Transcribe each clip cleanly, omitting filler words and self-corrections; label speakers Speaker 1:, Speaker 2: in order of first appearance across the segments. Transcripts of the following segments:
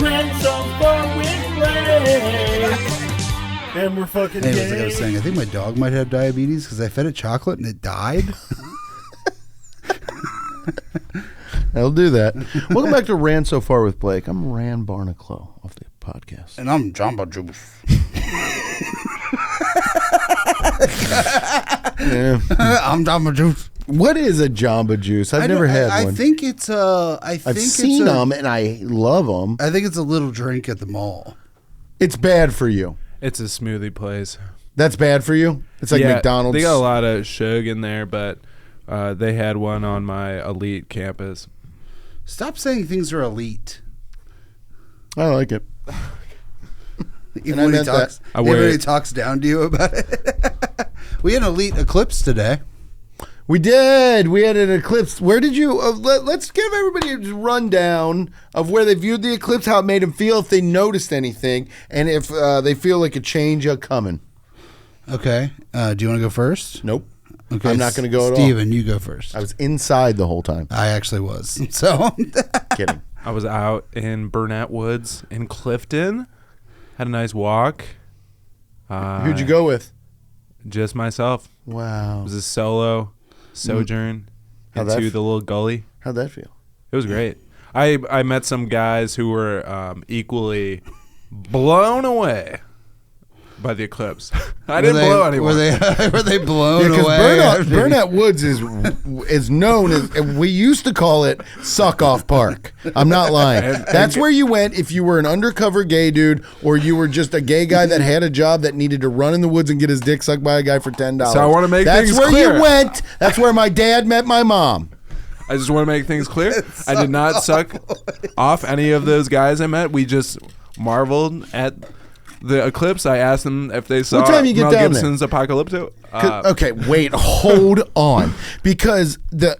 Speaker 1: Ran so far with Blake. And we're fucking
Speaker 2: Hey,
Speaker 1: gay.
Speaker 2: like I was saying, I think my dog might have diabetes because I fed it chocolate and it died.
Speaker 3: I'll do that. Welcome back to Ran So Far with Blake. I'm Ran Barnaclough of the podcast.
Speaker 2: And I'm Jamba Juice.
Speaker 3: Yeah.
Speaker 2: I'm Jamba Juice.
Speaker 3: What is a Jamba Juice? I've never had
Speaker 2: I
Speaker 3: one.
Speaker 2: think it's
Speaker 3: I've seen them and I love them.
Speaker 2: I think it's a little drink at the mall.
Speaker 3: It's bad for you.
Speaker 4: It's a smoothie place.
Speaker 3: That's bad for you? It's like McDonald's.
Speaker 4: They got a lot of sugar in there, but they had one on my elite campus.
Speaker 2: Stop saying things are elite.
Speaker 3: I like it.
Speaker 2: Even when he talks down to you about it. We had an elite eclipse today.
Speaker 3: We did. We had an eclipse. Where did you... let's give everybody a rundown of where they viewed the eclipse, how it made them feel, if they noticed anything, and if they feel like a change coming.
Speaker 2: Okay. Do you want to go first?
Speaker 3: Nope.
Speaker 2: Okay.
Speaker 3: I'm not going to go at all.
Speaker 2: Steven, you go first.
Speaker 3: I was inside the whole time.
Speaker 2: I actually was. So...
Speaker 3: Kidding.
Speaker 4: I was out in Burnett Woods in Clifton. Had a nice walk.
Speaker 3: Who'd you go with?
Speaker 4: Just myself.
Speaker 3: Wow.
Speaker 4: It was a solo sojourn
Speaker 3: How'd that
Speaker 4: into
Speaker 3: f-
Speaker 4: the little gully.
Speaker 3: How'd that feel?
Speaker 4: It was great. I met some guys who were equally blown away by the eclipse. I didn't blow anyone.
Speaker 2: Were they blown
Speaker 3: Because
Speaker 2: away?
Speaker 3: Burnett Woods is known as, we used to call it Suck Off Park. I'm not lying. That's where you went if you were an undercover gay dude or you were just a gay guy that had a job that needed to run in the woods and get his dick sucked by a guy for $10.
Speaker 4: So I want to make things
Speaker 3: That's where
Speaker 4: clear.
Speaker 3: you went. That's where my dad met my mom.
Speaker 4: I just want to make things clear. I did not suck off any of those guys I met. We just marveled at the eclipse. I asked them if they saw
Speaker 3: What time you get
Speaker 4: Mel
Speaker 3: down
Speaker 4: Gibson's Apocalypto.
Speaker 3: Okay, wait, hold on. Because the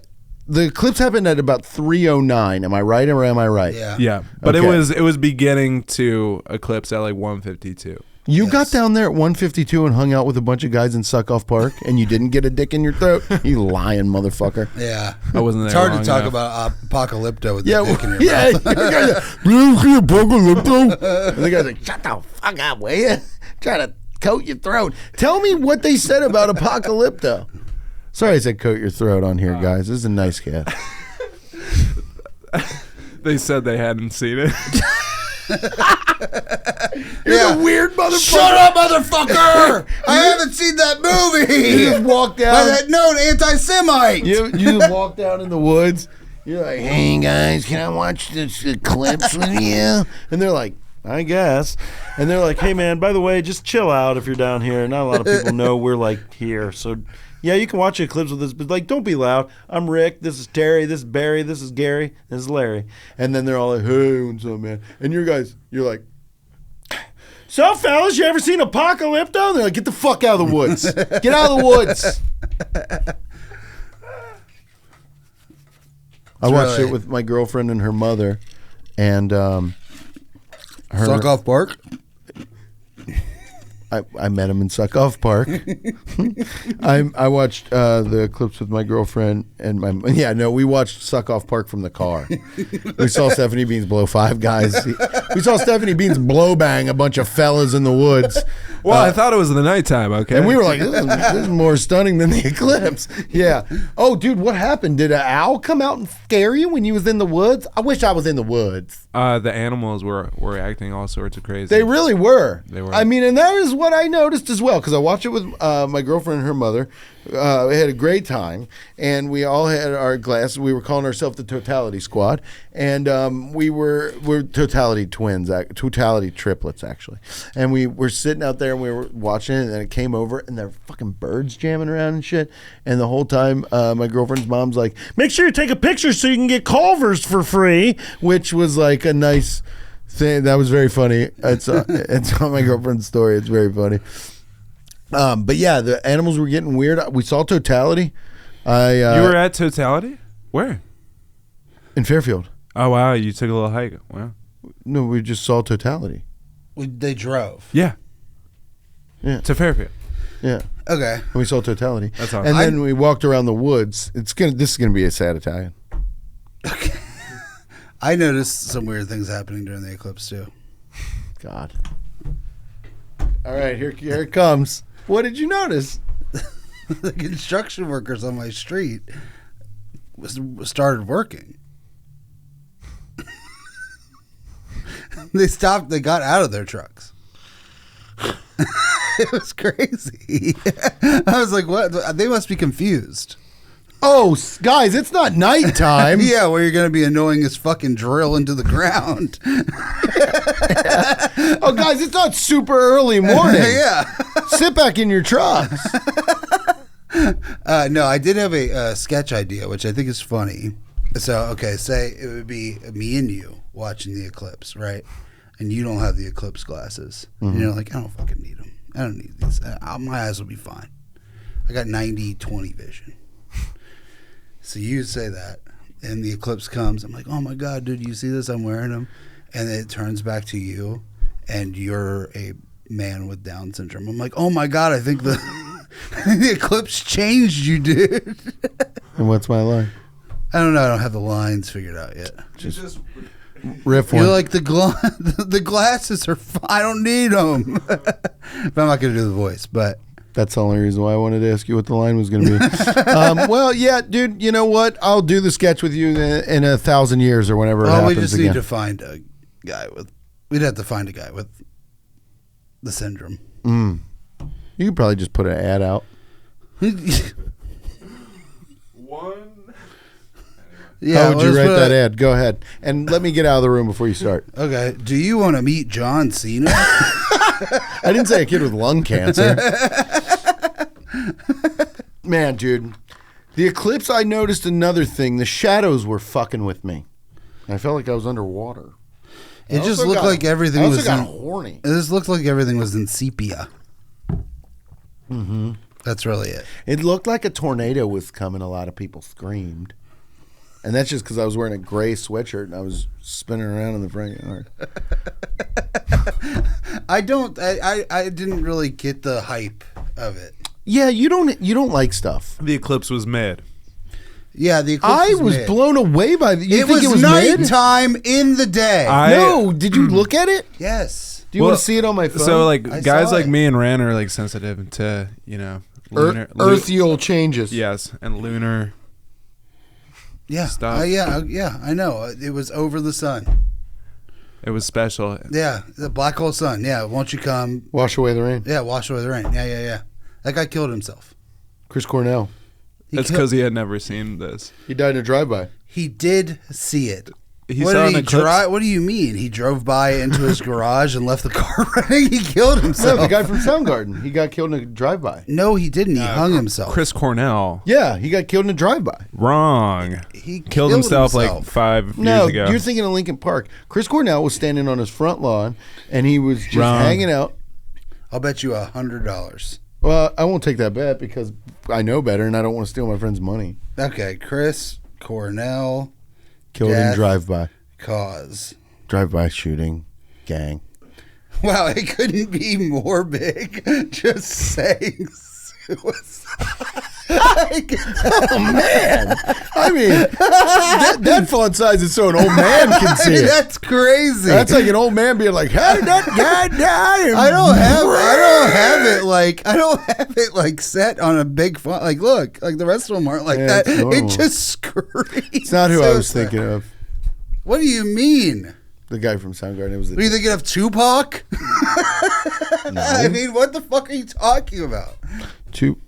Speaker 3: eclipse happened at about 3:09. Am I right or am I right?
Speaker 2: Yeah.
Speaker 4: Yeah, but
Speaker 3: Okay.
Speaker 4: it was beginning to eclipse at like 1:52.
Speaker 3: You got down there at 1:52 and hung out with a bunch of guys in Suck Off Park and you didn't get a dick in your throat? You lying motherfucker.
Speaker 2: Yeah.
Speaker 4: I wasn't there.
Speaker 2: It's hard to
Speaker 4: long
Speaker 2: talk
Speaker 4: enough.
Speaker 2: about Apocalypto with
Speaker 3: Yeah,
Speaker 2: the dick in your
Speaker 3: yeah.
Speaker 2: mouth.
Speaker 3: And the guy's like, shut the fuck up, will you? Trying to coat your throat. Tell me what they said about Apocalypto. Sorry I said coat your throat on here, guys. This is a nice cat.
Speaker 4: They said they hadn't seen it.
Speaker 3: You're a weird motherfucker.
Speaker 2: Shut up, motherfucker! I haven't seen that movie.
Speaker 3: You just walk
Speaker 2: By
Speaker 3: down.
Speaker 2: that known anti-Semite.
Speaker 3: You just walk down in the woods. You're like, hey guys, can I watch this eclipse with you? And they're like, I guess. And they're like, hey man, by the way, just chill out if you're down here. Not a lot of people know we're like here. So yeah, you can watch the eclipse with us, but like, don't be loud. I'm Rick. This is Terry. This is Barry. This is Gary. This is Larry. And then they're all like, hey, what's up, man? And you're like, so fellas, you ever seen Apocalypto? And they're like, get the fuck out of the woods. Get out of the woods. I watched
Speaker 2: really-
Speaker 3: it with my girlfriend and her mother, and her.
Speaker 2: Suck Off Park.
Speaker 3: I met him in Suck Off Park. I watched the eclipse with my girlfriend and we watched Suck Off Park from the car. We saw Stephanie Beans blow 5 guys. We saw Stephanie Beans blow bang a bunch of fellas in the woods.
Speaker 4: Well, I thought it was in the nighttime. Okay,
Speaker 3: And we were like, this is more stunning than the eclipse. Yeah. Oh, dude, what happened? Did an owl come out and scare you when you was in the woods? I wish I was in the woods.
Speaker 4: the animals were acting all sorts of crazy.
Speaker 3: They really were.
Speaker 4: They were.
Speaker 3: I mean, and that is what I noticed as well, because I watched it with my girlfriend and her mother. We had a great time, and we all had our glasses. We were calling ourselves the Totality Squad, and we're Totality twins, Totality triplets, actually. And we were sitting out there, and we were watching it, and then it came over, and there were fucking birds jamming around and shit. And the whole time, my girlfriend's mom's like, make sure you take a picture so you can get Culver's for free, which was like a nice thing. That was very funny. It's on my girlfriend's story. It's very funny. But yeah, the animals were getting weird. We saw Totality.
Speaker 4: You were at Totality? Where?
Speaker 3: In Fairfield.
Speaker 4: Oh wow, you took a little hike. Wow.
Speaker 3: No, we just saw Totality.
Speaker 2: They drove.
Speaker 4: Yeah.
Speaker 3: Yeah.
Speaker 4: To Fairfield.
Speaker 3: Yeah.
Speaker 2: Okay.
Speaker 3: And we saw Totality.
Speaker 4: That's awesome.
Speaker 3: And then we walked around the woods. This is gonna be a sad Italian.
Speaker 2: I noticed some weird things happening during the eclipse too.
Speaker 3: God. All right, here it comes. What did you notice?
Speaker 2: The construction workers on my street started working. They stopped. They got out of their trucks. It was crazy. I was like, "What?" They must be confused.
Speaker 3: Oh, guys, it's not nighttime.
Speaker 2: Yeah, where you're going to be annoying as fucking drill into the ground.
Speaker 3: Oh, guys, it's not super early morning.
Speaker 2: Yeah.
Speaker 3: Sit back in your trucks.
Speaker 2: No, I did have a sketch idea, which I think is funny. So, okay, say it would be me and you watching the eclipse, right? And you don't have the eclipse glasses. And you're like, I don't fucking need them. I don't need these. My eyes will be fine. I got 90/20 vision. So you say that, and the eclipse comes. I'm like, oh my God, dude, you see this? I'm wearing them. And then it turns back to you, and you're a man with Down syndrome. I'm like, oh my God, I think the eclipse changed you, dude.
Speaker 3: And what's my line?
Speaker 2: I don't know. I don't have the lines figured out yet.
Speaker 4: Just
Speaker 3: Riff one.
Speaker 2: You're like, the glasses are fine. I don't need them. But I'm not going to do the voice, but.
Speaker 3: That's the only reason why I wanted to ask you what the line was going to be. Well, yeah, dude, you know what? I'll do the sketch with you in 1,000 years or whenever it happens
Speaker 2: We just
Speaker 3: again.
Speaker 2: need to find a guy with. We'd have to find a guy with the syndrome.
Speaker 3: You could probably just put an ad out.
Speaker 4: one.
Speaker 2: Yeah,
Speaker 3: How would you
Speaker 2: let's
Speaker 3: write
Speaker 2: put
Speaker 3: that ad? Go ahead. And let me get out of the room before you start.
Speaker 2: Okay. Do you want to meet John Cena?
Speaker 3: I didn't say a kid with lung cancer. Man, dude. The eclipse, I noticed another thing. The shadows were fucking with me. I felt like I was underwater.
Speaker 2: It just looked like everything was.
Speaker 3: I also got horny.
Speaker 2: It just looked like everything was in sepia. That's really it.
Speaker 3: It looked like a tornado was coming. A lot of people screamed. And that's just because I was wearing a gray sweatshirt and I was spinning around in the front yard.
Speaker 2: I didn't really get the hype of it.
Speaker 3: Yeah, you don't like stuff.
Speaker 4: The eclipse was mad.
Speaker 2: Yeah, the eclipse
Speaker 3: I was
Speaker 2: mid.
Speaker 3: blown away by the.
Speaker 2: It was nighttime in the day.
Speaker 3: No, did you look at it?
Speaker 2: Yes.
Speaker 3: Do you want to see it on my phone?
Speaker 4: So like
Speaker 2: I
Speaker 4: guys
Speaker 2: saw
Speaker 4: like
Speaker 2: it.
Speaker 4: me and Ran are like sensitive to lunar,
Speaker 3: earthial changes.
Speaker 4: yes, and lunar.
Speaker 2: Yeah.
Speaker 4: Stuff.
Speaker 2: Yeah, I know. It was over the sun.
Speaker 4: It was special.
Speaker 2: Yeah, the black hole sun. Yeah, won't you come?
Speaker 3: Wash away the rain.
Speaker 2: Yeah, wash away the rain. Yeah. That guy killed himself.
Speaker 3: Chris Cornell.
Speaker 4: That's because he had never seen this.
Speaker 3: He died in a drive-by.
Speaker 2: He did see it.
Speaker 4: He
Speaker 2: What
Speaker 4: saw
Speaker 2: did
Speaker 4: an eclipse.
Speaker 2: What do you mean? He drove by into his garage and left the car running? He killed
Speaker 3: No,
Speaker 2: himself.
Speaker 3: the guy from Soundgarden. He got killed in a drive-by.
Speaker 2: No, he didn't. He hung himself.
Speaker 4: Chris Cornell.
Speaker 3: Yeah, he got killed in a drive-by.
Speaker 4: Wrong.
Speaker 2: He
Speaker 4: Killed himself like 5
Speaker 3: No,
Speaker 4: years ago.
Speaker 3: you're thinking of Lincoln Park. Chris Cornell was standing on his front lawn, and he was just
Speaker 4: Wrong.
Speaker 3: hanging out.
Speaker 2: I'll bet you $100.
Speaker 3: Well, I won't take that bet because I know better, and I don't want to steal my friend's money.
Speaker 2: Okay, Chris Cornell
Speaker 3: Killed in
Speaker 2: Death.
Speaker 3: drive-by.
Speaker 2: cause.
Speaker 3: Drive-by shooting. Gang.
Speaker 2: Wow, it couldn't be more big. Just saying suicide.
Speaker 3: Oh, man. I mean, that font size is so an old man can see it.
Speaker 2: That's crazy.
Speaker 3: That's like an old man being like, "How did that guy die?"
Speaker 2: I don't have it like set on a big font. Like, look, like the rest of them aren't like
Speaker 3: Yeah,
Speaker 2: that.
Speaker 3: it's normal.
Speaker 2: It just screams.
Speaker 3: It's not who I was thinking of.
Speaker 2: What do you mean?
Speaker 3: The guy from Soundgarden. It was
Speaker 2: Were you thinking of Tupac?
Speaker 3: No.
Speaker 2: I mean, what the fuck are you talking about?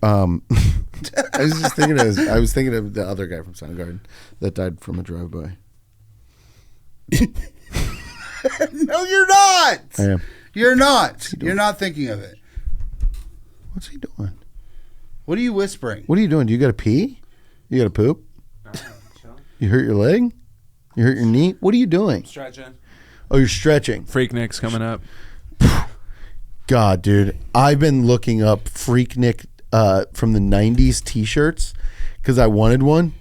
Speaker 3: I was just thinking I was thinking of the other guy from Soundgarden that died from a drive-by.
Speaker 2: No, you're not.
Speaker 3: I am.
Speaker 2: You're not. You're not thinking of it.
Speaker 3: What's he doing?
Speaker 2: What are you whispering?
Speaker 3: What are you doing? Do you got to pee? You got to poop? You hurt your leg? You hurt your knee? What are you doing?
Speaker 4: Stretching.
Speaker 3: Oh, you're stretching.
Speaker 4: Freaknik's coming up.
Speaker 3: God, dude, I've been looking up Freaknik from the 90s t-shirts because I wanted one.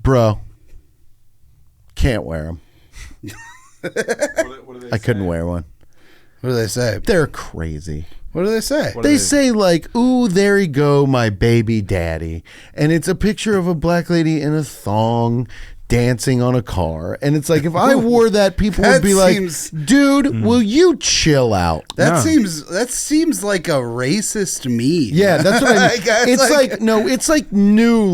Speaker 3: Bro, can't wear them.
Speaker 4: What do
Speaker 3: I couldn't wear one.
Speaker 2: What do they say?
Speaker 3: They're crazy.
Speaker 2: What do they say?
Speaker 4: What
Speaker 3: They say like, "Ooh, there you go, my baby daddy," and it's a picture of a black lady in a thong dancing on a car, and it's like if I wore that, people would
Speaker 2: That
Speaker 3: be like,
Speaker 2: seems-
Speaker 3: "Dude, will you chill out?"
Speaker 2: That
Speaker 4: Yeah.
Speaker 2: seems like a racist meme.
Speaker 3: Yeah, that's what I mean.
Speaker 2: Like,
Speaker 3: It's like no, it's like new,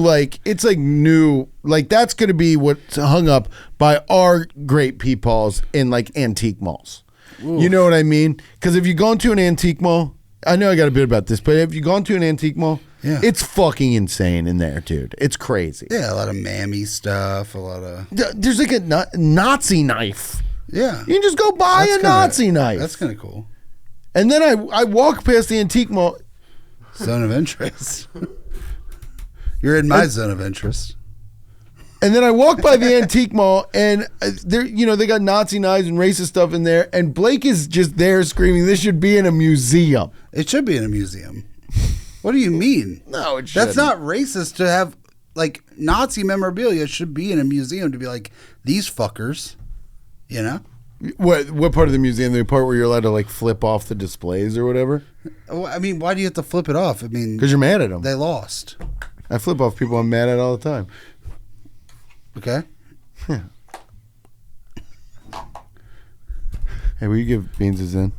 Speaker 3: like that's gonna be what's hung up by our great peepaws in like antique malls. You know what I mean? Because if you go into an antique mall, I know I got a bit about this, but if you go into an antique mall,
Speaker 2: Yeah.
Speaker 3: it's fucking insane in there, dude. It's crazy.
Speaker 2: Yeah, a lot of mammy stuff, a lot of
Speaker 3: There's like a Nazi knife.
Speaker 2: yeah.
Speaker 3: You can just go buy
Speaker 2: That's
Speaker 3: a
Speaker 2: kinda-
Speaker 3: Nazi knife.
Speaker 2: That's kind of cool.
Speaker 3: And then I walk past the antique mall.
Speaker 2: Zone of interest. You're in my zone of interest.
Speaker 3: And then I walk by the antique mall, and they got Nazi knives and racist stuff in there. And Blake is just there screaming, "This should be in a museum."
Speaker 2: It should be in a museum. What do you mean?
Speaker 3: No, it
Speaker 2: That's
Speaker 3: shouldn't.
Speaker 2: not racist to have like Nazi memorabilia. Should be in a museum to be like these fuckers. You know?
Speaker 3: What part of the museum? The part where you're allowed to like flip off the displays or whatever?
Speaker 2: Well, I mean, why do you have to flip it off? I mean,
Speaker 3: Because you're mad at them.
Speaker 2: they lost.
Speaker 3: I flip off people I'm mad at all the time.
Speaker 2: Okay.
Speaker 3: Hey, will you give Beans his in?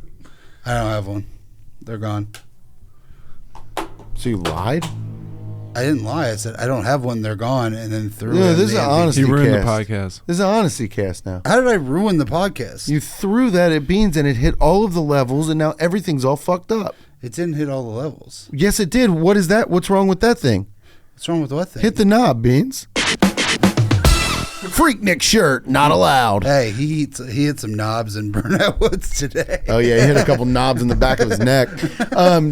Speaker 2: I don't have one. They're gone.
Speaker 3: So you lied?
Speaker 2: I didn't lie. I said I don't have one. They're gone, and then threw.
Speaker 3: No,
Speaker 2: in
Speaker 3: this is
Speaker 2: the
Speaker 3: an
Speaker 2: antique-
Speaker 3: honesty
Speaker 4: He ruined the
Speaker 3: cast.
Speaker 4: podcast.
Speaker 3: This is an honesty cast now.
Speaker 2: How did I ruin the podcast?
Speaker 3: You threw that at Beans and it hit all of the levels, and now everything's all fucked up.
Speaker 2: It didn't hit all the levels.
Speaker 3: Yes, it did. What is that? What's wrong with that thing?
Speaker 2: What's wrong with what thing?
Speaker 3: Hit the knob, Beans. Freaknik shirt, not allowed.
Speaker 2: Hey, he hit some knobs in Burnout Woods today.
Speaker 3: Oh yeah, he hit a couple knobs in the back of his neck.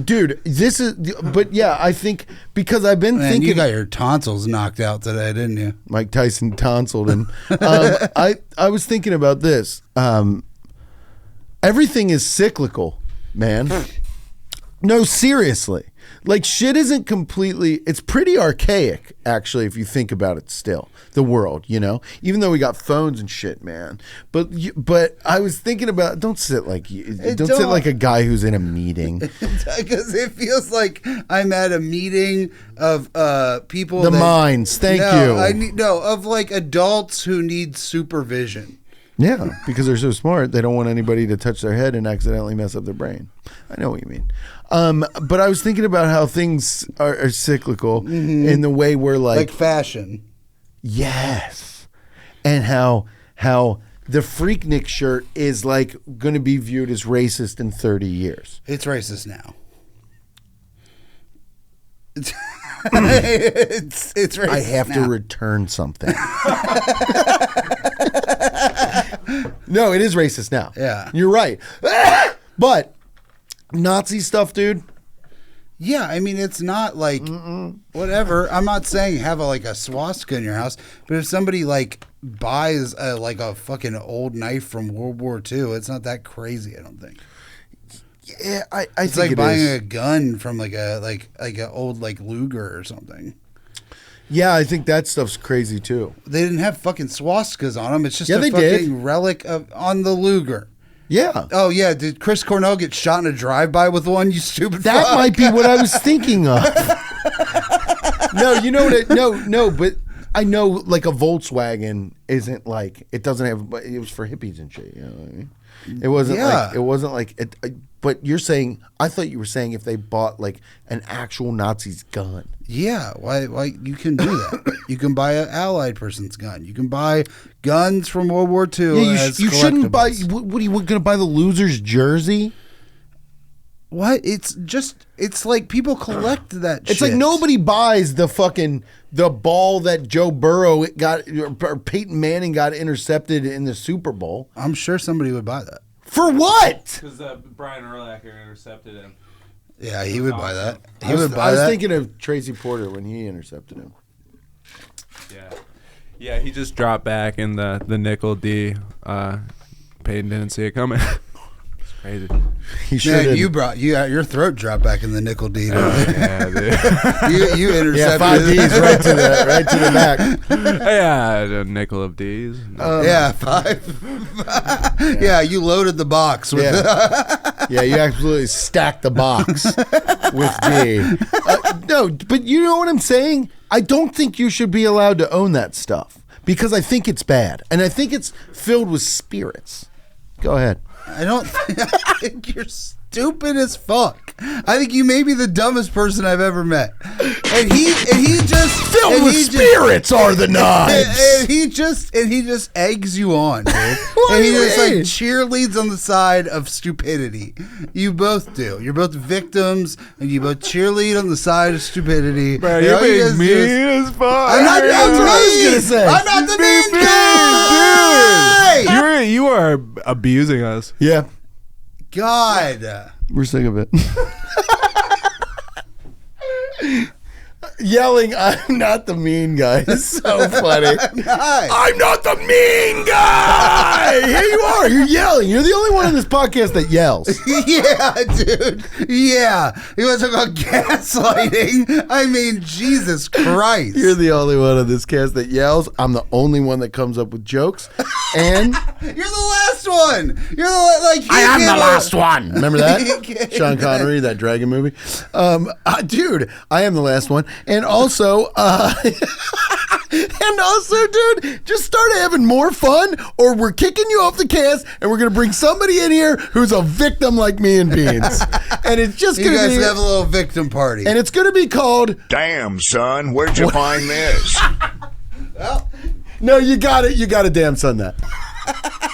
Speaker 3: Dude, this is. But yeah, I think because I've been
Speaker 2: Man,
Speaker 3: thinking.
Speaker 2: you got your tonsils knocked out today, didn't you?
Speaker 3: Mike Tyson tonsiled him. I was thinking about this. Everything is cyclical, man. No, seriously. Like shit isn't completely. It's pretty archaic, actually, if you think about it. Still, the world, even though we got phones and shit, man. But I was thinking about. Don't sit like you. Don't sit
Speaker 2: don't-
Speaker 3: like a guy who's in a meeting.
Speaker 2: Because it feels like I'm at a meeting of people.
Speaker 3: The minds. Thank you.
Speaker 2: Of like adults who need supervision.
Speaker 3: Yeah, because they're so smart, they don't want anybody to touch their head and accidentally mess up their brain. I know what you mean. But I was thinking about how things are cyclical in the way we're
Speaker 2: Like fashion.
Speaker 3: yes, and how the Freaknik shirt is like going to be viewed as racist in 30 years.
Speaker 2: It's racist now. It's racist.
Speaker 3: I have to
Speaker 2: now.
Speaker 3: return something. No, it is racist now.
Speaker 2: Yeah.
Speaker 3: You're right. But Nazi stuff, dude.
Speaker 2: Yeah, I mean, it's not like whatever. I'm not saying have a swastika in your house, but if somebody like buys a fucking old knife from World War II, it's not that crazy. I don't think.
Speaker 3: Yeah, I
Speaker 2: It's
Speaker 3: think
Speaker 2: like
Speaker 3: it
Speaker 2: buying
Speaker 3: is.
Speaker 2: a gun from like an old Luger or something.
Speaker 3: Yeah, I think that stuff's crazy too.
Speaker 2: They didn't have fucking swastikas on them. It's just
Speaker 3: Yeah,
Speaker 2: a
Speaker 3: they
Speaker 2: fucking
Speaker 3: did.
Speaker 2: relic on the Luger.
Speaker 3: Yeah.
Speaker 2: Oh yeah, did Chris Cornell get shot in a drive-by with one? You stupid.
Speaker 3: That
Speaker 2: fuck.
Speaker 3: might be what I was thinking of. No, you know what? No, but I know like a Volkswagen isn't like it doesn't have. But it was for hippies and shit. You know what I mean? It wasn't
Speaker 2: Yeah.
Speaker 3: like it wasn't like it. But you're saying I thought you were saying if they bought like an actual Nazi's gun.
Speaker 2: Yeah, why you can do that? You can buy an Allied person's gun. You can buy guns from World War II.
Speaker 3: Yeah,
Speaker 2: as
Speaker 3: you shouldn't buy.
Speaker 2: collectibles.
Speaker 3: What are you going to buy the loser's jersey?
Speaker 2: What? It's like people collect that.
Speaker 3: It's
Speaker 2: shit.
Speaker 3: like nobody buys the ball that Joe Burrow got or Peyton Manning got intercepted in the Super Bowl.
Speaker 2: I'm sure somebody would buy that.
Speaker 3: For what?
Speaker 4: Because Brian Urlacher intercepted him.
Speaker 2: Yeah, he would buy that. He
Speaker 3: I was,
Speaker 2: would buy
Speaker 3: I was
Speaker 2: that.
Speaker 3: thinking of Tracy Porter when he intercepted him.
Speaker 4: Yeah, he just dropped back in the nickel D. Peyton didn't see it coming. It's crazy.
Speaker 3: He should
Speaker 2: Man, you brought your throat dropped back in the nickel D.
Speaker 4: Yeah, dude.
Speaker 2: you intercepted.
Speaker 3: yeah, 5 Ds right to the back.
Speaker 4: Yeah, a nickel of D's.
Speaker 2: Yeah, 5. Yeah, you loaded the box with.
Speaker 3: Yeah, you absolutely stacked the box with D. No, but you know what I'm saying? I don't think you should be allowed to own that stuff because I think it's bad, and I think it's filled with spirits. Go ahead.
Speaker 2: I think you're stupid as fuck. I think you may be the dumbest person I've ever met. And he just
Speaker 3: Filled with spirits are the knives.
Speaker 2: And he just eggs you on, dude.
Speaker 3: What
Speaker 2: And
Speaker 3: do
Speaker 2: he
Speaker 3: you
Speaker 2: just like
Speaker 3: mean?
Speaker 2: cheerleads on the side of stupidity. You both do. You're both victims, and you both cheerlead on the side of stupidity.
Speaker 4: Bro,
Speaker 2: And
Speaker 4: you're
Speaker 2: all you
Speaker 4: being
Speaker 2: guys
Speaker 4: mean
Speaker 2: do is-
Speaker 4: as fuck.
Speaker 2: I'm not
Speaker 3: That's what I was
Speaker 2: mean.
Speaker 3: gonna say.
Speaker 2: I'm not the mean guy.
Speaker 4: You are abusing us.
Speaker 3: Yeah,
Speaker 2: God.
Speaker 3: we're sick of it. Yelling, I'm not the mean guy. It's so funny.
Speaker 2: Hi.
Speaker 3: I'm not the mean guy. Here you are. You're yelling. You're the only one on this podcast that yells.
Speaker 2: Yeah, dude. Yeah. You want to talk about gaslighting? I mean, Jesus Christ.
Speaker 3: You're the only one on this cast that yells. I'm the only one that comes up with jokes. And
Speaker 2: You're the last one. You're the like.
Speaker 3: I am the last one. Remember that?
Speaker 2: Okay.
Speaker 3: Sean Connery, that dragon movie. Dude, I am the last one. And also, dude, just start having more fun, or we're kicking you off the cast, and we're gonna bring somebody in here who's a victim like me and Beans, and it's just
Speaker 2: You
Speaker 3: gonna
Speaker 2: guys
Speaker 3: be,
Speaker 2: have a little victim party.
Speaker 3: and it's gonna be called.
Speaker 5: Damn, son, where'd you find this?
Speaker 3: No, you got it. You got to damn son that.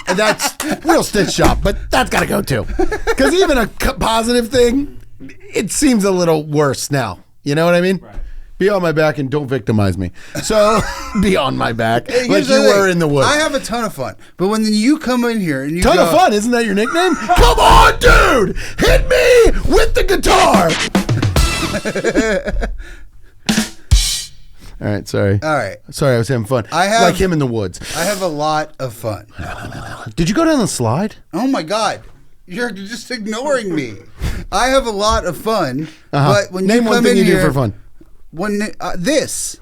Speaker 3: And that's real stitch shop, but that's got to go too. Because even a positive thing, it seems a little worse now. You know what I mean? Right. Be on my back and don't victimize me. So be on my back like
Speaker 2: Here's
Speaker 3: you
Speaker 2: the thing.
Speaker 3: were in the woods.
Speaker 2: I have a ton of fun, but when you come in here and you
Speaker 3: Ton
Speaker 2: go,
Speaker 3: of fun, isn't that your nickname? Come on, dude! Hit me with the guitar! All right, sorry.
Speaker 2: All right.
Speaker 3: Sorry, I was having fun.
Speaker 2: I have-
Speaker 3: like him in the woods.
Speaker 2: I have a lot of fun.
Speaker 3: Did you go down the slide?
Speaker 2: Oh my God. You're just ignoring me. I have a lot of fun, but when
Speaker 3: Name
Speaker 2: you
Speaker 3: one
Speaker 2: come
Speaker 3: thing
Speaker 2: in
Speaker 3: you
Speaker 2: here,
Speaker 3: do for fun.
Speaker 2: When this,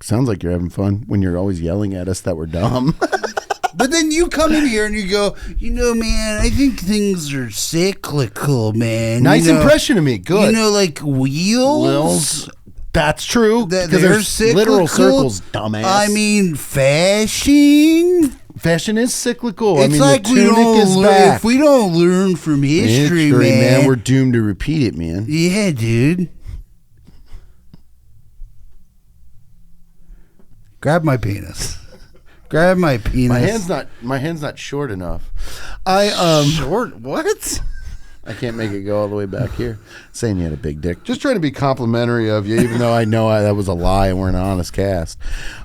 Speaker 3: Sounds like you're having fun when you're always yelling at us that we're dumb.
Speaker 2: but then you come in here and you go, man, I think things are cyclical, man.
Speaker 3: Nice
Speaker 2: You know,
Speaker 3: impression of me. Good.
Speaker 2: like wheels.
Speaker 3: That's true.
Speaker 2: That
Speaker 3: Because
Speaker 2: they're
Speaker 3: there's
Speaker 2: cyclical.
Speaker 3: literal circles, dumbass.
Speaker 2: I mean, fashion.
Speaker 3: fashion is cyclical.
Speaker 2: It's
Speaker 3: I mean,
Speaker 2: like
Speaker 3: the tunic is back.
Speaker 2: if we don't learn from history, man,
Speaker 3: we're doomed to repeat it, man.
Speaker 2: yeah, dude. Grab my penis. Grab my penis.
Speaker 3: My hand's not short enough.
Speaker 2: Short. What?
Speaker 3: I can't make it go all the way back here. Saying you had a big dick. Just trying to be complimentary of you, even though I know that was a lie and we're an honest cast.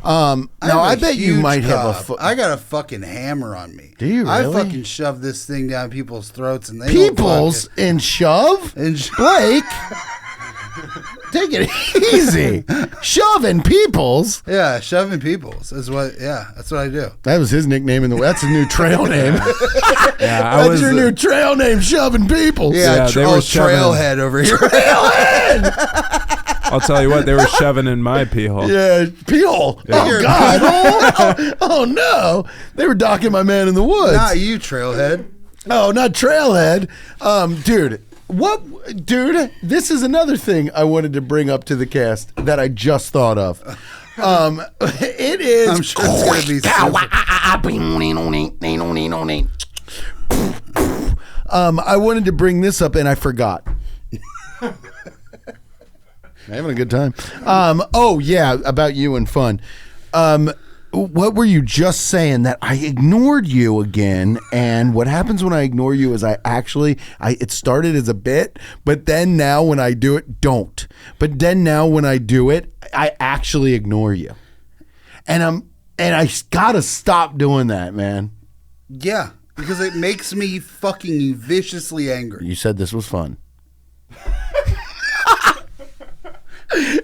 Speaker 3: Now, I bet you might have a...
Speaker 2: I got a fucking hammer on me.
Speaker 3: Do you
Speaker 2: I
Speaker 3: really?
Speaker 2: fucking shove this thing down people's throats and they
Speaker 3: Peoples and shove? Blake? Take it easy. Shoving peoples.
Speaker 2: Yeah, shoving peoples is what. Yeah, that's what I do.
Speaker 3: That was his nickname that's his new trail name.
Speaker 4: Yeah,
Speaker 3: That's your new trail name, shoving peoples.
Speaker 2: Yeah,
Speaker 4: they were shoving-
Speaker 2: trailhead over here.
Speaker 4: I'll tell you what, they were shoving in my pee hole.
Speaker 3: Yeah, peel. Oh
Speaker 2: Your
Speaker 3: God! oh no! They were docking my man in the woods.
Speaker 2: Not you, trailhead.
Speaker 3: Oh, not trailhead. Dude, dude, this is another thing I wanted to bring up to the cast that I just thought of. It is.
Speaker 2: I'm sure it's gonna be super.
Speaker 3: I wanted to bring this up and I forgot. Having a good time. Oh yeah, about you and fun. What were you just saying that I ignored you again? And what happens when I ignore you is it started as a bit, but then now when I do it, don't. But then now when I do it, I actually ignore you. And I gotta stop doing that, man.
Speaker 2: Yeah, because it makes me fucking viciously angry.
Speaker 3: You said this was fun.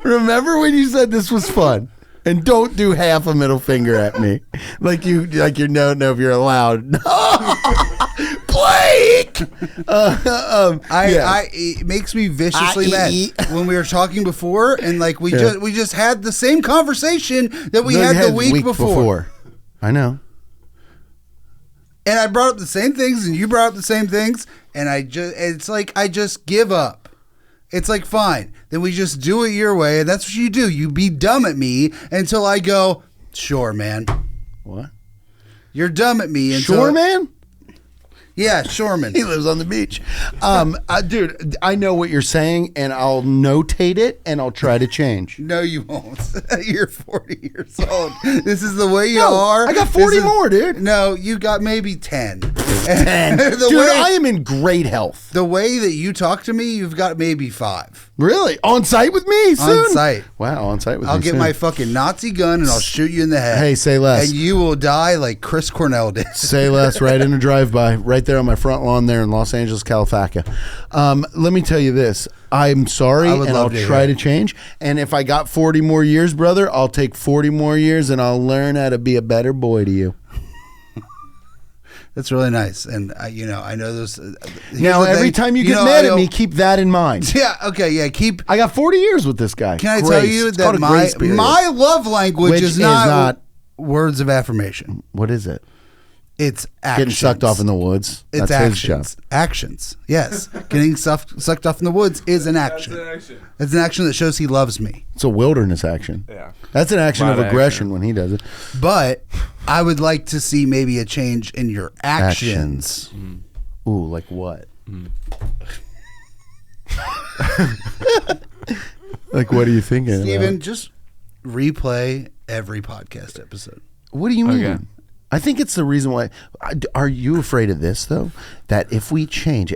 Speaker 3: Remember when you said this was fun? And don't do half a middle finger at me, like you don't know if you're allowed. Blake.
Speaker 2: It makes me viciously mad when we were talking before, and like we just had the same conversation that we had the week before.
Speaker 3: I know.
Speaker 2: And I brought up the same things, and you brought up the same things, and it's like I just give up. It's like, fine, then we just do it your way, and that's what you do. You be dumb at me until I go, Shore man.
Speaker 3: What?
Speaker 2: You're dumb at me. Until,
Speaker 3: Shore man?
Speaker 2: Yeah, Shoreman.
Speaker 3: He lives on the beach. Dude, I know what you're saying, and I'll notate it, and I'll try to change.
Speaker 2: No, you won't. You're 40 years old. This is the way you are.
Speaker 3: I got 40 more, dude.
Speaker 2: No, you got maybe 10.
Speaker 3: 10. Dude, I am in great health.
Speaker 2: The way that you talk to me, you've got maybe 5.
Speaker 3: Really? On site with me soon?
Speaker 2: On site.
Speaker 3: Wow, on site with me
Speaker 2: I'll get
Speaker 3: soon.
Speaker 2: my fucking Nazi gun and I'll shoot you in the head.
Speaker 3: Hey, say less.
Speaker 2: And you will die like Chris Cornell did.
Speaker 3: Say less, right in a drive-by, right there on my front lawn there in Los Angeles, California. Let me tell you this. I'm sorry, and I'll try to change. And if I got 40 more years, brother, I'll take 40 more years, and I'll learn how to be a better boy to you.
Speaker 2: That's really nice. And, I know those.
Speaker 3: Now, every time you get mad at me, keep that in mind.
Speaker 2: Yeah, okay, yeah,
Speaker 3: I got 40 years with this guy.
Speaker 2: Can I tell you that my love language is not words of affirmation?
Speaker 3: What is it?
Speaker 2: It's actions.
Speaker 3: Getting sucked off in the woods.
Speaker 2: It's
Speaker 3: That's
Speaker 2: actions.
Speaker 3: his job.
Speaker 2: Actions. Yes. Getting sucked off in the woods is an action.
Speaker 4: That's an action.
Speaker 2: It's an action that shows he loves me.
Speaker 3: It's a wilderness action.
Speaker 4: Yeah.
Speaker 3: That's an action of
Speaker 4: Lot of
Speaker 3: aggression
Speaker 4: action.
Speaker 3: when he does it.
Speaker 2: But I would like to see maybe a change in your actions.
Speaker 3: Ooh, like what? Like, what are you thinking?
Speaker 2: Steven, just replay every podcast episode.
Speaker 3: What do you mean?
Speaker 4: Okay.
Speaker 3: I think it's the reason why. Are you afraid of this, though? That if I change.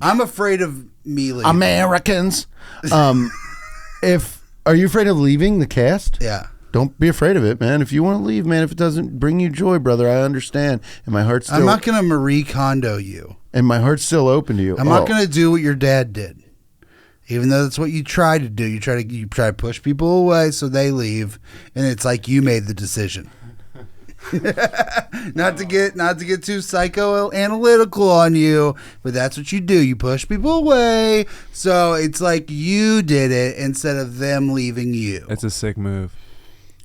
Speaker 2: I'm afraid of me leaving.
Speaker 3: Americans. Are you afraid of leaving the cast?
Speaker 2: Yeah.
Speaker 3: Don't be afraid of it, man. If you want to leave, man, if it doesn't bring you joy, brother, I understand. And my heart's still.
Speaker 2: I'm not going to Marie Kondo you.
Speaker 3: And my heart's still open to you.
Speaker 2: I'm not going to do what your dad did. Even though that's what you try to do. You try to push people away so they leave, and it's like you made the decision. not to get too psychoanalytical on you, but that's what you do. You push people away, so it's like you did it instead of them leaving you.
Speaker 4: It's a sick move.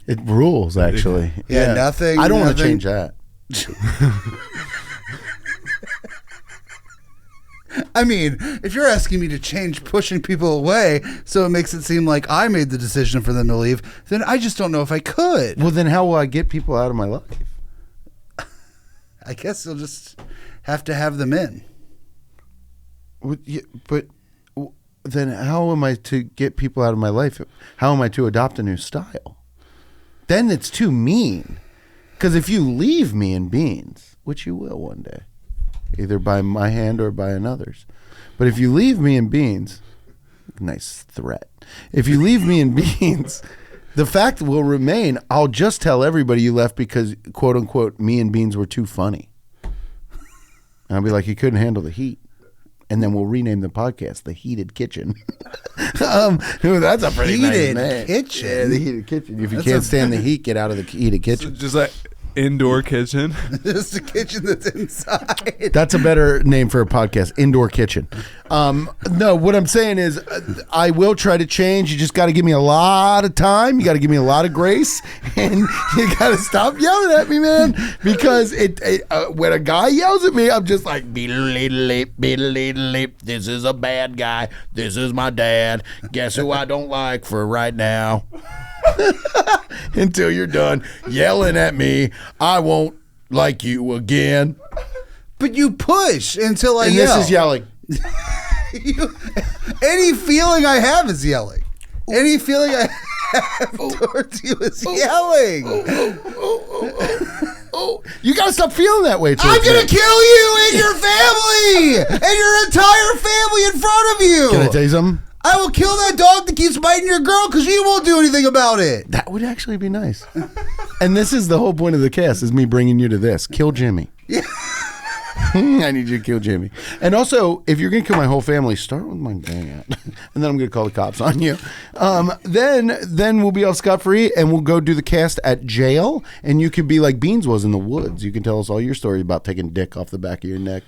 Speaker 3: It rules, actually.
Speaker 2: Yeah, nothing.
Speaker 3: I don't want to change that.
Speaker 2: I mean, if you're asking me to change pushing people away so it makes it seem like I made the decision for them to leave, then I just don't know if I could.
Speaker 3: Well, then how will I get people out of my life?
Speaker 2: I guess you'll just have to have them in.
Speaker 3: But then how am I to get people out of my life? How am I to adopt a new style? Then it's too mean. Because if you leave me in beans, which you will one day, either by my hand or by another's. But if you leave me in beans, nice threat. If you leave me in beans, the fact will remain, I'll just tell everybody you left because, quote unquote, me and beans were too funny. And I'll be like, you couldn't handle the heat. And then we'll rename the podcast The Heated Kitchen. That's a pretty
Speaker 2: Heated
Speaker 3: nice name.
Speaker 2: Kitchen?
Speaker 3: Yeah, The Heated Kitchen. If you can't stand the heat, get out of the heated kitchen.
Speaker 4: Just like indoor kitchen.
Speaker 2: Just a kitchen that's inside.
Speaker 3: That's a better name for a podcast, Indoor Kitchen. No, what I'm saying is I will try to change. You just got to give me a lot of time. You got to give me a lot of grace. And you got to stop yelling at me, man. Because when a guy yells at me, I'm just like, beedle-leep, beedle-leep. This is a bad guy. This is my dad. Guess who I don't like for right now? Until you're done yelling at me, I won't like you again.
Speaker 2: But you push until I
Speaker 3: And
Speaker 2: yell.
Speaker 3: this is yelling.
Speaker 2: Any feeling I have is yelling. Any feeling I have towards you is yelling.
Speaker 3: Oh, you gotta stop feeling that way.
Speaker 2: I'm gonna kill you and your family and your entire family in front of you.
Speaker 3: Can I tell you something?
Speaker 2: I will kill that dog that keeps biting your girl because you won't do anything about it.
Speaker 3: That would actually be nice. And this is the whole point of the cast, is me bringing you to this. Kill Jimmy. Yeah. I need you to kill Jimmy. And also, if you're going to kill my whole family, start with my dad. And then I'm going to call the cops on you. Then we'll be all scot-free, and we'll go do the cast at jail. And you could be like Beans was in the woods. You can tell us all your stories about taking dick off the back of your neck.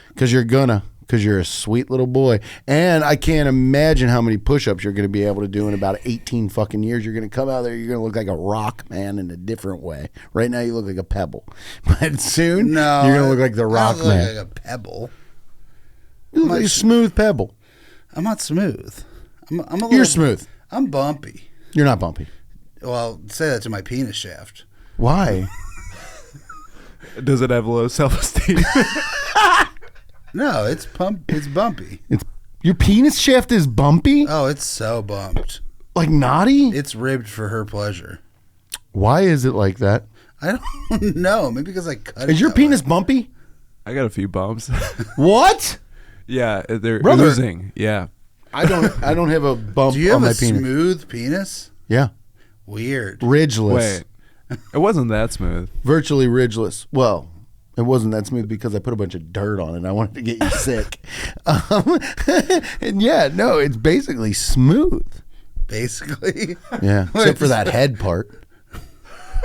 Speaker 3: Because you're a sweet little boy. And I can't imagine how many push-ups you're going to be able to do in about 18 fucking years. You're going to come out there, you're going to look like a rock, man, in a different way. Right now you look like a pebble. But soon, you're going to look like the rock,
Speaker 2: I don't
Speaker 3: man.
Speaker 2: look like a pebble.
Speaker 3: You look like a smooth pebble.
Speaker 2: I'm not smooth. I'm a little,
Speaker 3: You're smooth.
Speaker 2: I'm bumpy.
Speaker 3: You're not bumpy.
Speaker 2: Well, say that to my penis shaft.
Speaker 3: Why?
Speaker 4: Does it have low self-esteem?
Speaker 2: No, it's bumpy.
Speaker 3: It's your penis shaft is bumpy?
Speaker 2: Oh, it's so bumped.
Speaker 3: Like naughty?
Speaker 2: It's ribbed for her pleasure.
Speaker 3: Why is it like that?
Speaker 2: I don't know. Maybe because I cut it.
Speaker 3: Is your
Speaker 2: that way.
Speaker 3: penis bumpy?
Speaker 4: I got a few bumps.
Speaker 3: What?
Speaker 4: Yeah, they're
Speaker 3: Brother.
Speaker 4: oozing. Yeah.
Speaker 3: I don't have a bump
Speaker 2: Do you
Speaker 3: on
Speaker 2: have
Speaker 3: my
Speaker 2: a
Speaker 3: penis.
Speaker 2: smooth penis?
Speaker 3: Yeah.
Speaker 2: Weird.
Speaker 3: Ridgeless.
Speaker 4: Wait, it wasn't that smooth.
Speaker 3: Virtually ridgeless. Well, it wasn't that smooth because I put a bunch of dirt on it and I wanted to get you sick. And yeah, no, it's basically smooth.
Speaker 2: Basically.
Speaker 3: Yeah. Except for that head part.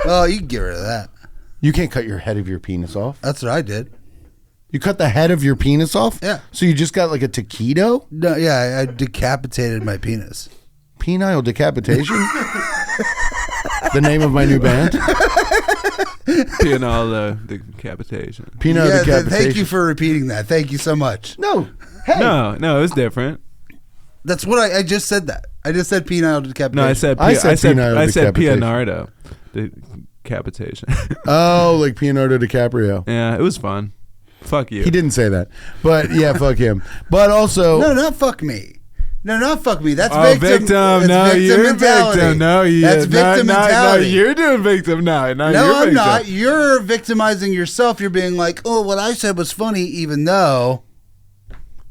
Speaker 2: Well, you can get rid of that.
Speaker 3: You can't cut your head of your penis off.
Speaker 2: That's what I did.
Speaker 3: You cut the head of your penis off?
Speaker 2: Yeah.
Speaker 3: So you just got like a taquito?
Speaker 2: No, yeah, I decapitated my penis.
Speaker 3: Penile decapitation? The name of my new band?
Speaker 4: Pianola decapitation.
Speaker 3: Penile
Speaker 2: Yeah,
Speaker 3: decapitation.
Speaker 2: thank you for repeating that. Thank you so much.
Speaker 3: No. Hey.
Speaker 4: No, it was different.
Speaker 2: That's what I just said that. I just said penile decapitation.
Speaker 4: No, I said
Speaker 3: I said penile
Speaker 4: I said
Speaker 3: decapitation.
Speaker 4: Pianardo decapitation.
Speaker 3: Oh, like Leonardo DiCaprio.
Speaker 4: Yeah, it was fun. Fuck you.
Speaker 3: He didn't say that. But yeah, fuck him. But also
Speaker 2: No, not fuck me. No, not fuck me. That's
Speaker 4: Oh,
Speaker 2: victim.
Speaker 4: victim.
Speaker 2: That's
Speaker 4: No,
Speaker 2: victim
Speaker 4: you're
Speaker 2: mentality.
Speaker 4: victim. No, you.
Speaker 2: That's victim mentality.
Speaker 4: No, you're doing victim. No,
Speaker 2: No,
Speaker 4: you're
Speaker 2: I'm
Speaker 4: victim.
Speaker 2: not. You're victimizing yourself. You're being like, oh, what I said was funny, even though.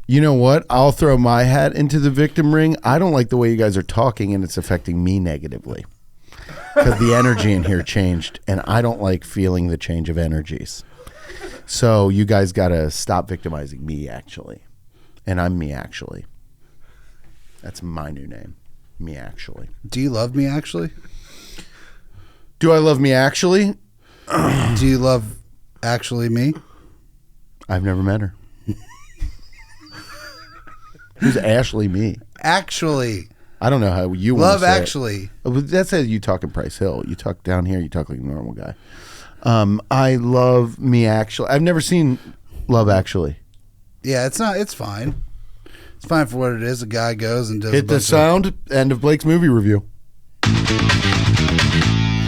Speaker 3: You know what? I'll throw my hat into the victim ring. I don't like the way you guys are talking, and it's affecting me negatively. Because the energy in here changed, and I don't like feeling the change of energies. So you guys got to stop victimizing me, actually. And I'm me, actually. That's my new name. Me, actually.
Speaker 2: Do you love me, actually?
Speaker 3: Do I love me, actually?
Speaker 2: Do you love actually me?
Speaker 3: I've never met her. Who's Ashley Me?
Speaker 2: Actually.
Speaker 3: I don't know how you want
Speaker 2: Love
Speaker 3: to say it.
Speaker 2: actually.
Speaker 3: That's how you talk in Price Hill. You talk down here, you talk like a normal guy. I love me actually. I've never seen Love Actually.
Speaker 2: Yeah, it's fine. It's fine for what it is. A guy goes and does a
Speaker 3: Hit the
Speaker 2: bunch of-
Speaker 3: sound. End of Blake's movie review.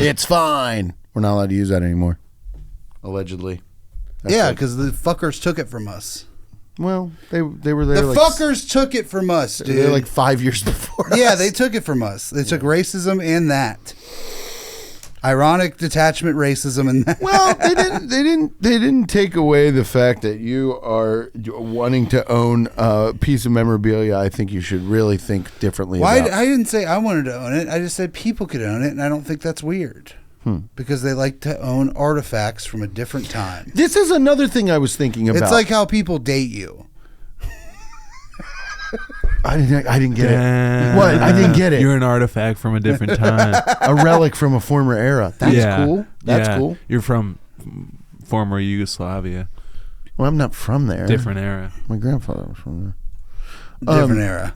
Speaker 3: It's fine. We're not allowed to use that anymore. Allegedly. That's
Speaker 2: Yeah,
Speaker 3: like-
Speaker 2: because the fuckers took it from us.
Speaker 3: well, they were there.
Speaker 2: The
Speaker 3: like,
Speaker 2: fuckers took it from us, dude.
Speaker 3: They're like 5 years before.
Speaker 2: Yeah,
Speaker 3: us.
Speaker 2: they took it from us. They took racism and that. Ironic detachment racism and that.
Speaker 3: Well, they didn't take away the fact that you are wanting to own a piece of memorabilia. I think you should really think differently.
Speaker 2: Why?
Speaker 3: about.
Speaker 2: I didn't say I wanted to own it. I just said people could own it, and I don't think that's weird. Because they like to own artifacts from a different time.
Speaker 3: This is another thing I was thinking about.
Speaker 2: It's like how people date you.
Speaker 3: I didn't get
Speaker 4: Damn.
Speaker 3: it. What? I didn't get it.
Speaker 4: You're an artifact from a different time.
Speaker 3: A relic from a former era. That's
Speaker 4: Yeah.
Speaker 3: cool. That's
Speaker 4: Yeah.
Speaker 3: cool.
Speaker 4: You're from former Yugoslavia.
Speaker 3: Well, I'm not from there.
Speaker 4: Different era.
Speaker 3: My grandfather was from there.
Speaker 2: Different era.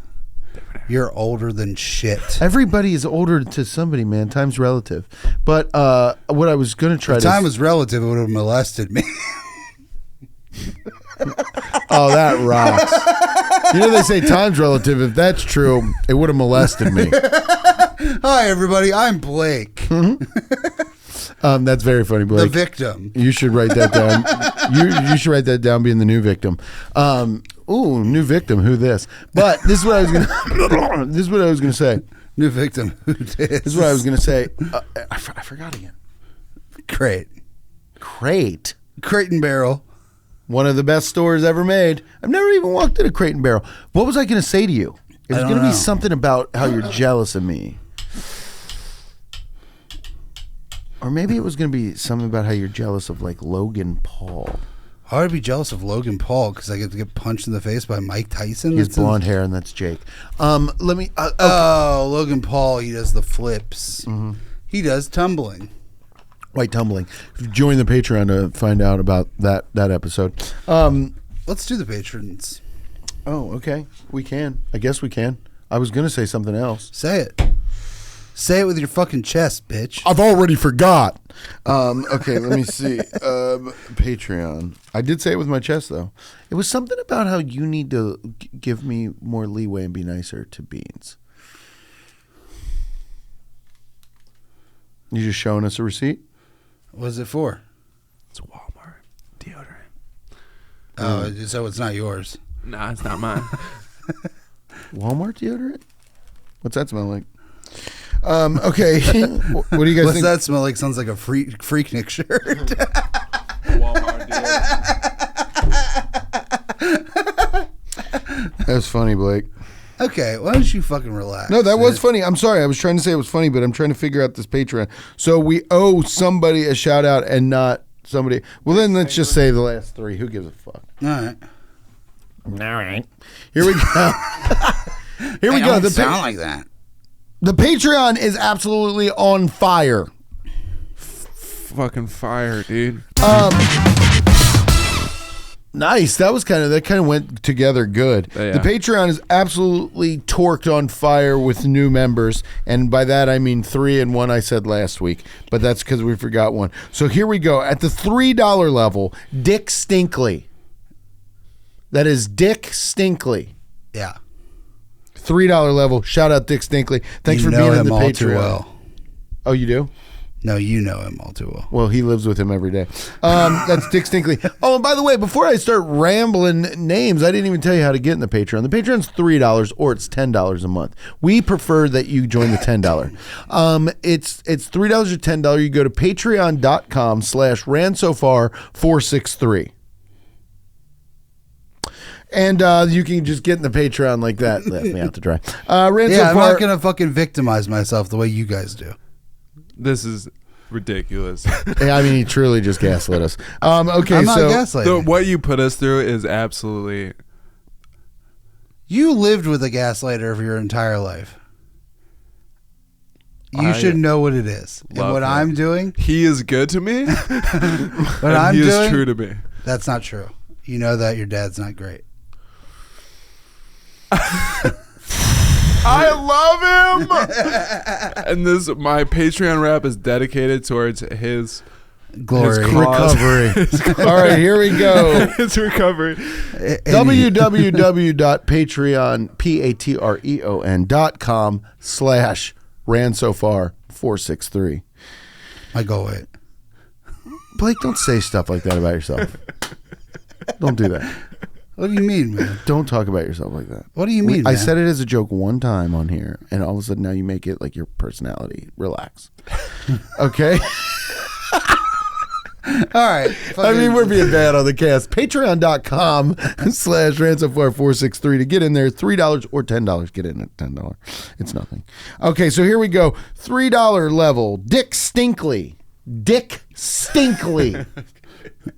Speaker 2: You're older than shit.
Speaker 3: Everybody is older to somebody, man. Time's relative. But what I was going to try
Speaker 2: If
Speaker 3: to...
Speaker 2: time was relative, it would have molested me.
Speaker 3: Oh, that rocks. You know, they say time's relative. If that's true, it would have molested me.
Speaker 2: Hi, everybody. I'm Blake,
Speaker 3: That's very funny,
Speaker 2: the
Speaker 3: Blake.
Speaker 2: victim.
Speaker 3: You should write that down. You should write that down, being the new victim. Ooh, new victim. Who this? But this is what I was gonna. This is what I was gonna say.
Speaker 2: New victim. Who this?
Speaker 3: This is what I was gonna say. I forgot again.
Speaker 2: Great.
Speaker 3: Crate.
Speaker 2: Crate and Barrel.
Speaker 3: One of the best stores ever made. I've never even walked in a Crate and Barrel. What was I gonna say to you? It was
Speaker 2: I don't
Speaker 3: gonna
Speaker 2: know.
Speaker 3: be something about how you're jealous of me. Or maybe it was going to be something about how you're jealous of, like, Logan Paul.
Speaker 2: How would I be jealous of Logan Paul because I get to get punched in the face by Mike Tyson?
Speaker 3: He has
Speaker 2: That's
Speaker 3: blonde hair, and that's Jake. Let me...
Speaker 2: Oh, Logan Paul. He does the flips.
Speaker 3: Mm-hmm.
Speaker 2: He does tumbling.
Speaker 3: White tumbling. Join the Patreon to find out about that episode.
Speaker 2: Let's do the patrons.
Speaker 3: Oh, okay. We can. I guess we can. I was going to say something else.
Speaker 2: Say it. Say it with your fucking chest, bitch.
Speaker 3: I've already forgot. Okay, let me see. Patreon. I did say it with my chest, though. It was something about how you need to give me more leeway and be nicer to Beans. You just showing us a receipt?
Speaker 2: What's it for?
Speaker 4: It's Walmart deodorant.
Speaker 2: Oh, so it's not yours.
Speaker 4: Nah, it's not mine.
Speaker 3: Walmart deodorant? What's that smell like? Okay. What do you guys
Speaker 2: What's
Speaker 3: think?
Speaker 2: that smell like? Sounds like a Freaknik shirt.
Speaker 4: Walmart deodorant.
Speaker 3: That's funny, Blake.
Speaker 2: Okay, why don't you fucking relax?
Speaker 3: No, that was funny. I'm sorry. I was trying to say it was funny, but I'm trying to figure out this Patreon. So we owe somebody a shout out and not somebody. Well, then let's just say the last three. Who gives a fuck?
Speaker 2: All right.
Speaker 3: All right. Here we go. Here we go.
Speaker 2: Don't sound like that.
Speaker 3: The Patreon is absolutely on fire.
Speaker 4: Fucking fire, dude.
Speaker 3: Nice. That kind of went together good.
Speaker 4: Yeah.
Speaker 3: The Patreon is absolutely torqued on fire with new members, and by that I mean 3 and 1 I said last week, but that's because we forgot one. So here we go. At the $3 level, Dick Stinkley. That is Dick Stinkley.
Speaker 2: Yeah.
Speaker 3: $3 level. Shout out Dick Stinkley. Thanks
Speaker 2: You
Speaker 3: for
Speaker 2: know
Speaker 3: being in
Speaker 2: him
Speaker 3: the
Speaker 2: all
Speaker 3: Patreon.
Speaker 2: too well.
Speaker 3: Oh, you do?
Speaker 2: No, you know him all too well.
Speaker 3: Well, he lives with him every day. That's Dick Stinkley. Oh, and by the way, before I start rambling names, I didn't even tell you how to get in the Patreon. The Patreon's $3 or it's $10 a month. We prefer that you join the $10. It's $3 or $10. You go to patreon.com/ransofar463. And you can just get in the Patreon like that. Left me out to dry.
Speaker 2: I'm not going to fucking victimize myself the way you guys do.
Speaker 4: This is ridiculous.
Speaker 3: Yeah, I mean, he truly just gaslit us. Okay,
Speaker 2: I'm not
Speaker 3: so
Speaker 2: gaslighting.
Speaker 4: What you put us through is absolutely...
Speaker 2: You lived with a gaslighter for your entire life. You should know what it is. And
Speaker 4: love
Speaker 2: what
Speaker 4: him.
Speaker 2: I'm doing,
Speaker 4: He is good to me.
Speaker 2: what
Speaker 4: and
Speaker 2: I'm
Speaker 4: he
Speaker 2: doing,
Speaker 4: is true to me.
Speaker 2: that's not true. You know that your dad's not great.
Speaker 4: I love him. And my Patreon rap is dedicated towards his
Speaker 2: Glory.
Speaker 4: His cause.
Speaker 3: recovery. All right, here we go.
Speaker 4: his recovery.
Speaker 3: www.patreon.com/ransofar463.
Speaker 2: I go wait.
Speaker 3: Blake, don't say stuff like that about yourself. Don't do that.
Speaker 2: What do you mean, man?
Speaker 3: Don't talk about yourself like that.
Speaker 2: What do you mean,
Speaker 3: I
Speaker 2: man?
Speaker 3: said it as a joke one time on here, and all of a sudden now you make it like your personality. Relax. Okay?
Speaker 2: All right.
Speaker 3: I mean, we're being bad on the cast. Patreon.com/ransomware463 to get in there. $3 or $10. Get in at $10. It's nothing. Okay, so here we go. $3 level. Dick Stinkley. Dick Stinkley.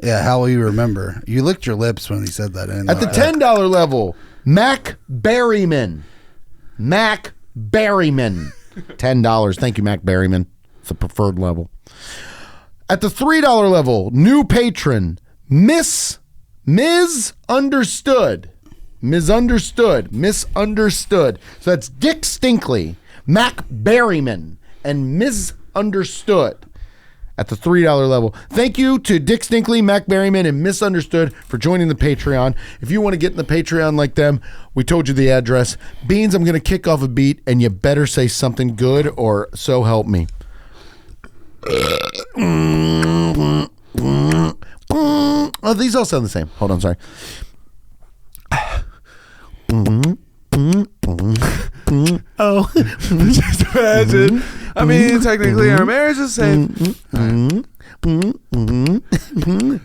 Speaker 2: Yeah, how will you remember? You licked your lips when he said that.
Speaker 3: At the $10 level, Mac Berryman. Mac Berryman. $10. Thank you, Mac Berryman. It's the preferred level. At the $3 level, new patron, Misunderstood. Misunderstood. So that's Dick Stinkley, Mac Berryman, and Misunderstood. At the $3 level. Thank you to Dick Stinkley, Mac Berryman, and Misunderstood for joining the Patreon. If you want to get in the Patreon like them, we told you the address. Beans, I'm going to kick off a beat, and you better say something good or so help me. Oh, these all sound the same. Hold on, sorry.
Speaker 2: Oh.
Speaker 4: Just imagine. I mean, technically, our marriage is safe.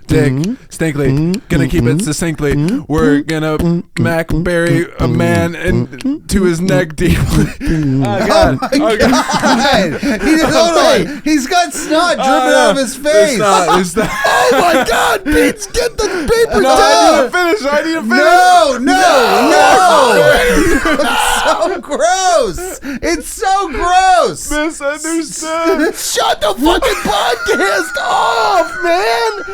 Speaker 4: Dick Stinkley, gonna keep it succinctly. We're gonna Mac bury a man into his neck deep. Oh God!
Speaker 2: Oh, God. Hold on. He's got snot dripping out of his face.
Speaker 4: It's not.
Speaker 3: Oh my God, Beats, get the paper
Speaker 4: No,
Speaker 3: down.
Speaker 4: I need to finish.
Speaker 2: No. It's so gross. It's so gross.
Speaker 4: Misunderstood.
Speaker 3: Shut the fucking podcast off, man.